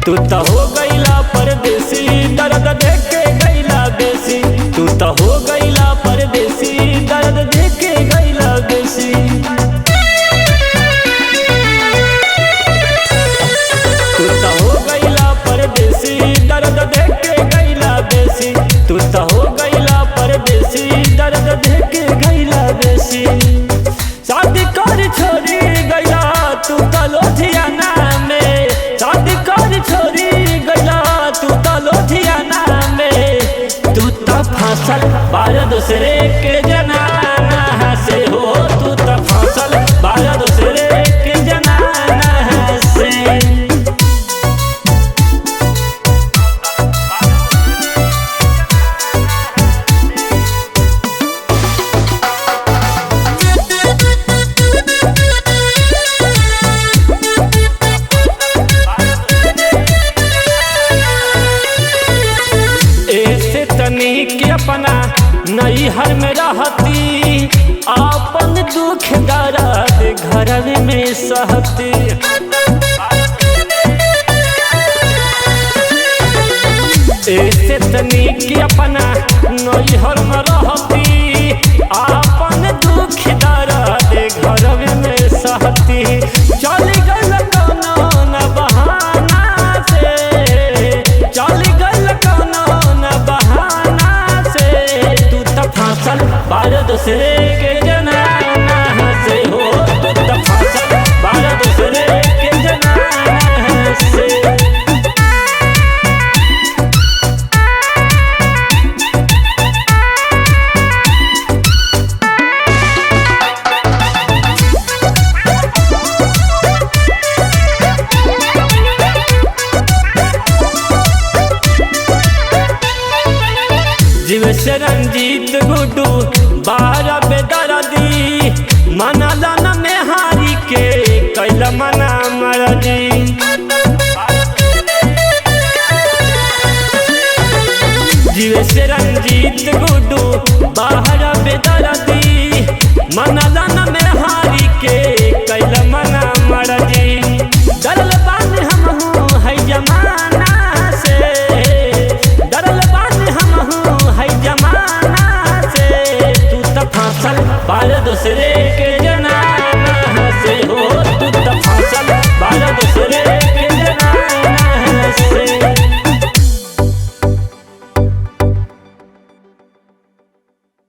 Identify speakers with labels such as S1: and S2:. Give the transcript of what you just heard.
S1: तू तो हो गईला परदेसी, दर्द देख के गईला बेसी। तू तो हो गईला परदेसी, दर्द देख के गईला बेसी। तू तो हो गईला परदेसी, दर्द देख के गईला बेसी। तू तो हो गईला परदेसी, दर्द देख के गईला बेसी। शादी कर छोड़ी गईला तू तो लुधियाना में, शादी कर छोड़ी गईला तू तो लुधियाना में। तू तो फसल बार दूसरे के जनाना से हो, तू तो फसल बार दूसरे के जनाना से। तनिक अपना नैहर में रहती, अपन दुख दर्द घर में सहती। ऐसे तनिक अपना नैहर में रहती, अपन दुख दर्द घर में सहती। चल गल कौनो न बहाना से, चल गल कौनो न बहाना से। तू तो फसल बार दूसरे के जनाना से हो, तू तो फसल बार दूसरे के जनाना से। जीव से रंजीत गुड्डू बारा बेदर्दी, मनाला न मेहारी के कैला मना मरदी। जीव से रंजीत गुड्डू बारा बेदर्दी, मनाला न